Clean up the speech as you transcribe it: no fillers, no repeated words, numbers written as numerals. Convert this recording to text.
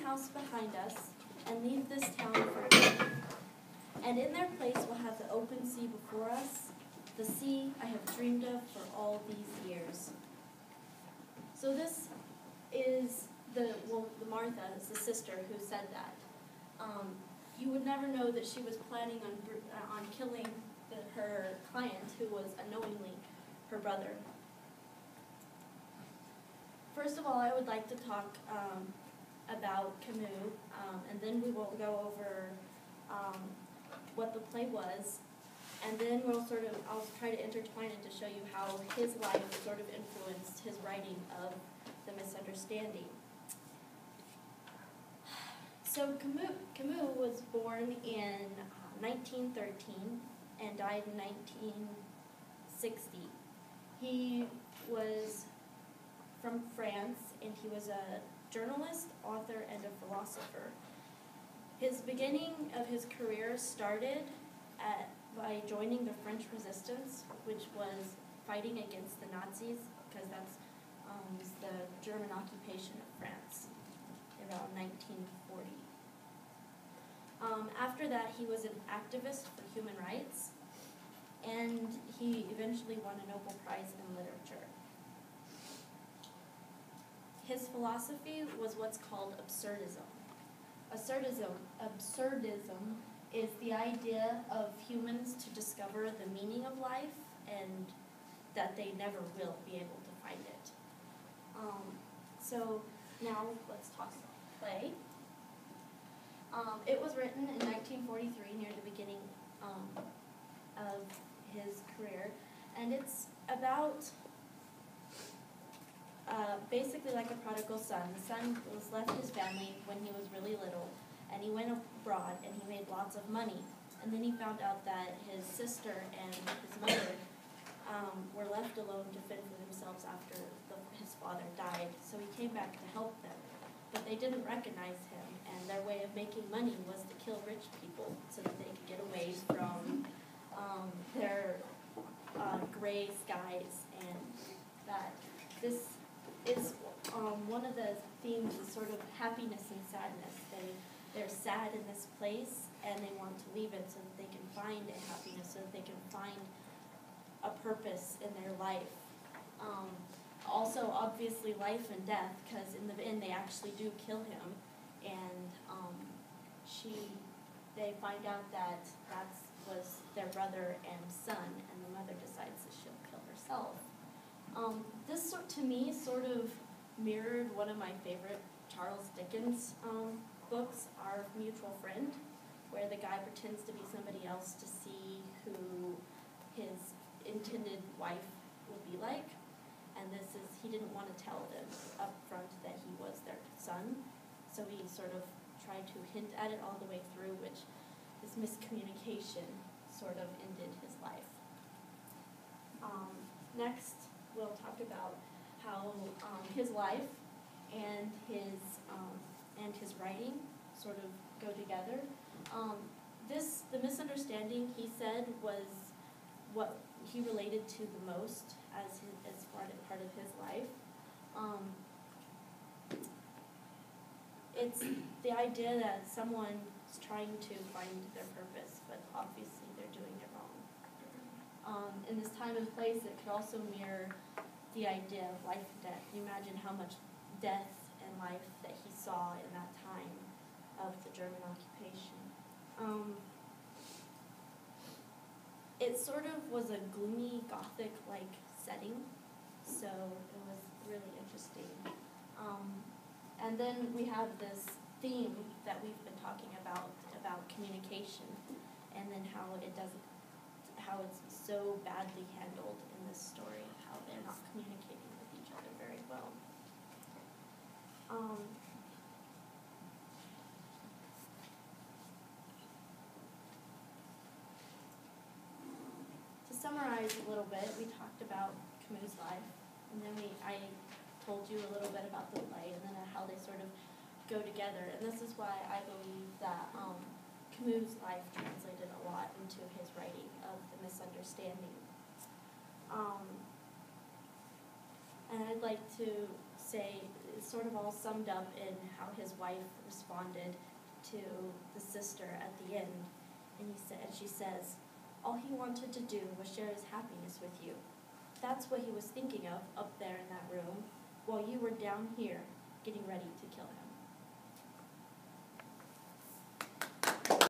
house behind us and leave this town for good. And in their place we'll have the open sea before us, the sea I have dreamed of for all these years. So this is the Martha is the sister who said that. You would never know that she was planning on killing her client, who was unknowingly her brother. First of all, I would like to talk about Camus, and then we will go over what the play was, and then I'll try to intertwine it to show you how his life sort of influenced his writing of The Misunderstanding. So Camus was born in 1913 and died in 1960. He was from France, and he was a journalist, author, and a philosopher. His beginning of his career started by joining the French Resistance, which was fighting against the Nazis, because that's the German occupation of France around 1940. After that, he was an activist for human rights, and he eventually won a Nobel Prize in literature. His philosophy was what's called absurdism. Absurdism is the idea of humans to discover the meaning of life and that they never will be able to find it. So now let's talk about the play. It was written in 1943, near the beginning of his career, and it's about basically like a prodigal son. The son left his family when he was really little, and he went abroad and he made lots of money. And then he found out that his sister and his mother were left alone to fend for themselves after his father died. So he came back to help them, but they didn't recognize him, and their way of making money was to kill rich people so that they could get away from their gray skies, and that this is one of the themes is sort of happiness and sadness. They're sad in this place, and they want to leave it so that they can find a happiness, so that they can find a purpose in their life. Also, obviously, life and death, because in the end they actually do kill him, and they find out that was their brother and son, and the mother decides that she'll kill herself. This, to me, sort of mirrored one of my favorite Charles Dickens books, Our Mutual Friend, where the guy pretends to be somebody else to see who his intended wife would be like. And he didn't want to tell them up front that he was their son, so he sort of tried to hint at it all the way through, which this miscommunication sort of ended his life. Next, we'll talk about how his life and his writing sort of go together. The Misunderstanding, he said, was what he related to the most as part of his life. It's the idea that someone's trying to find their purpose, but obviously they're doing it wrong. In this time and place, it could also mirror the idea of life and death. You imagine how much death and life that he saw in that time of the German occupation. It sort of was a gloomy, Gothic-like setting, so it was really interesting. And then we have this theme that we've been talking about communication, and then how it's so badly handled in this story, how they're not communicating with each other very well. To summarize a little bit, we talked about Camus' life, and then I told you a little bit about the play, and then how they sort of go together. And this is why I believe that Camus' life translated a lot into his writing of The Misunderstanding. And I'd like to say it's sort of all summed up in how his wife responded to the sister at the end. And she says, all he wanted to do was share his happiness with you. That's what he was thinking of up there in that room, while you were down here getting ready to kill him.